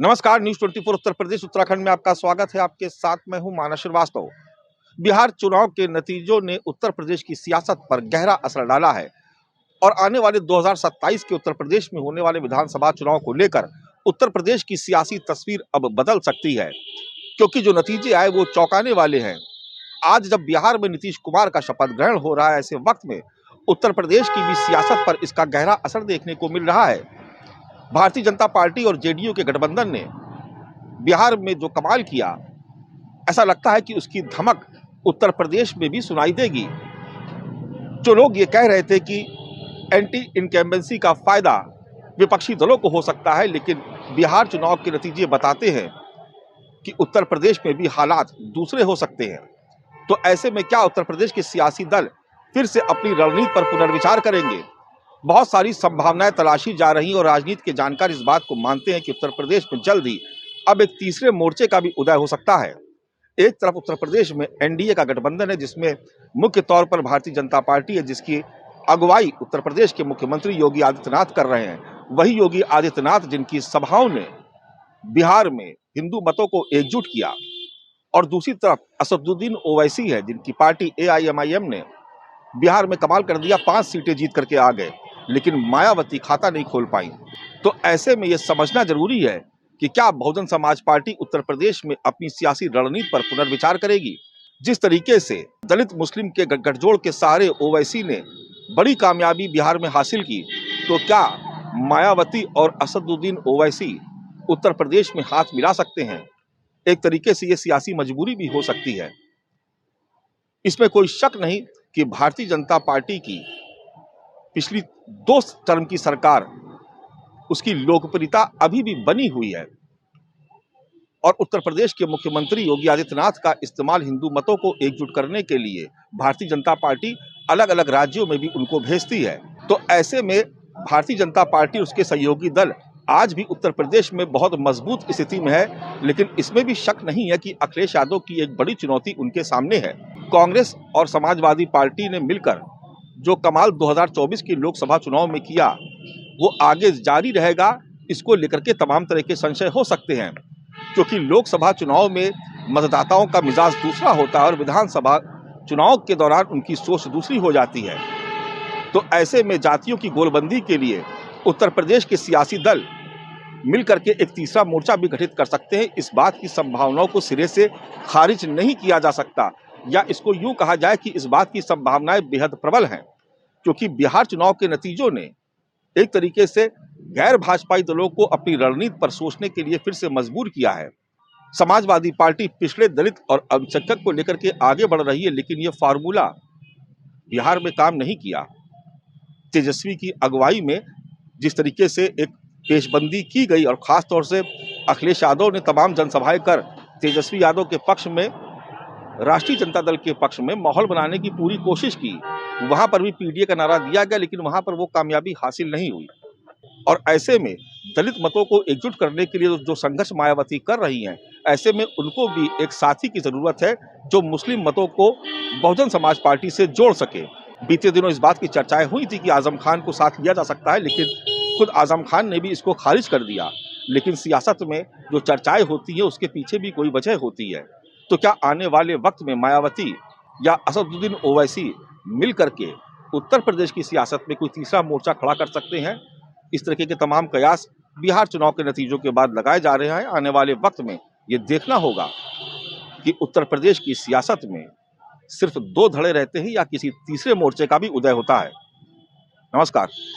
नमस्कार, न्यूज 24 उत्तर प्रदेश उत्तराखंड में आपका स्वागत है। आपके साथ मैं हूं मानस श्रीवास्तव। बिहार चुनाव के नतीजों ने उत्तर प्रदेश की सियासत पर गहरा असर डाला है और आने वाले 2027 के उत्तर प्रदेश में होने वाले विधानसभा चुनाव को लेकर उत्तर प्रदेश की सियासी तस्वीर अब बदल सकती है, क्योंकि जो नतीजे आए वो चौंकाने वाले हैं। आज जब बिहार में नीतीश कुमार का शपथ ग्रहण हो रहा है, ऐसे वक्त में उत्तर प्रदेश की भी सियासत पर इसका गहरा असर देखने को मिल रहा है। भारतीय जनता पार्टी और जेडीयू के गठबंधन ने बिहार में जो कमाल किया, ऐसा लगता है कि उसकी धमक उत्तर प्रदेश में भी सुनाई देगी। जो लोग ये कह रहे थे कि एंटी इनकम्बेंसी का फायदा विपक्षी दलों को हो सकता है, लेकिन बिहार चुनाव के नतीजे बताते हैं कि उत्तर प्रदेश में भी हालात दूसरे हो सकते हैं। तो ऐसे में क्या उत्तर प्रदेश के सियासी दल फिर से अपनी रणनीति पर पुनर्विचार करेंगे? बहुत सारी संभावनाएं तलाशी जा रही और राजनीति के जानकार इस बात को मानते हैं कि उत्तर प्रदेश में जल्द ही अब एक तीसरे मोर्चे का भी उदय हो सकता है। एक तरफ उत्तर प्रदेश में एनडीए का गठबंधन है, जिसमें मुख्य तौर पर भारतीय जनता पार्टी है, जिसकी अगुवाई उत्तर प्रदेश के मुख्यमंत्री योगी आदित्यनाथ कर रहे हैं। वही योगी आदित्यनाथ जिनकी सभाओं ने बिहार में हिंदू मतों को एकजुट किया, और दूसरी तरफ असदुद्दीन ओवैसी है, जिनकी पार्टी एआईएमआईएम ने बिहार में कमाल कर दिया, 5 सीटें जीत करके आ गए, लेकिन मायावती खाता नहीं खोल पाई। तो ऐसे में यह समझना जरूरी है कि क्या बहुजन समाज पार्टी उत्तर प्रदेश में अपनी सियासी रणनीति पर पुनर्विचार करेगी। जिस तरीके से दलित मुस्लिम के गठजोड़ के सहारे ओवैसी ने बड़ी कामयाबी बिहार में हासिल की, तो क्या मायावती और असदुद्दीन ओवैसी उत्तर प्रदेश में हाथ मिला सकते हैं? एक तरीके से यह सियासी मजबूरी भी हो सकती है। इसमें कोई शक नहीं कि भारतीय जनता पार्टी की पिछली 2 टर्म की सरकार, उसकी लोकप्रियता अभी भी बनी हुई है, और उत्तर प्रदेश के मुख्यमंत्री योगी आदित्यनाथ का इस्तेमाल हिंदू मतों को एकजुट करने के लिए भारतीय जनता पार्टी अलग अलग राज्यों में भी उनको भेजती है। तो ऐसे में भारतीय जनता पार्टी और उसके सहयोगी दल आज भी उत्तर प्रदेश में बहुत मजबूत स्थिति में है, लेकिन इसमें भी शक नहीं है कि अखिलेश यादव की एक बड़ी चुनौती उनके सामने है। कांग्रेस और समाजवादी पार्टी ने मिलकर जो कमाल 2024 के लोकसभा चुनाव में किया, वो आगे जारी रहेगा। इसको लेकर के तमाम तरह के संशय हो सकते हैं, क्योंकि लोकसभा चुनाव में मतदाताओं का मिजाज दूसरा होता है और विधानसभा चुनाव के दौरान उनकी सोच दूसरी हो जाती है। तो ऐसे में जातियों की गोलबंदी के लिए उत्तर प्रदेश के सियासी दल मिलकर के एक तीसरा मोर्चा भी गठित कर सकते हैं। इस बात की संभावनाओं को सिरे से खारिज नहीं किया जा सकता, या इसको यूं कहा जाए कि इस बात की संभावनाएं बेहद प्रबल हैं, क्योंकि बिहार चुनाव के नतीजों ने एक तरीके से गैर भाजपाई दलों को अपनी रणनीति पर सोचने के लिए फिर से मजबूर किया है। समाजवादी पार्टी पिछड़े, दलित और अल्पसंख्यक को लेकर के आगे बढ़ रही है, लेकिन यह फार्मूला बिहार में काम नहीं किया। तेजस्वी की अगुवाई में जिस तरीके से एक पेशबंदी की गई, और खास तौर से अखिलेश यादव ने तमाम जनसभाएं कर तेजस्वी यादव के पक्ष में, राष्ट्रीय जनता दल के पक्ष में माहौल बनाने की पूरी कोशिश की। वहां पर भी पीडीए का नारा दिया गया, लेकिन वहां पर वो कामयाबी हासिल नहीं हुई। और ऐसे में दलित मतों को एकजुट करने के लिए जो संघर्ष मायावती कर रही हैं, ऐसे में उनको भी एक साथी की जरूरत है जो मुस्लिम मतों को बहुजन समाज पार्टी से जोड़ सके। बीते दिनों इस बात की चर्चाएं हुई थी कि आजम खान को साथ लिया जा सकता है, लेकिन खुद आजम खान ने भी इसको खारिज कर दिया। लेकिन सियासत में जो चर्चाएं होती है, उसके पीछे भी कोई वजह होती है। तो क्या आने वाले वक्त में मायावती या असदुद्दीन ओवैसी मिल करके उत्तर प्रदेश की सियासत में कोई तीसरा मोर्चा खड़ा कर सकते हैं? इस तरीके के तमाम कयास बिहार चुनाव के नतीजों के बाद लगाए जा रहे हैं। आने वाले वक्त में ये देखना होगा कि उत्तर प्रदेश की सियासत में सिर्फ 2 धड़े रहते हैं या किसी तीसरे मोर्चे का भी उदय होता है। नमस्कार।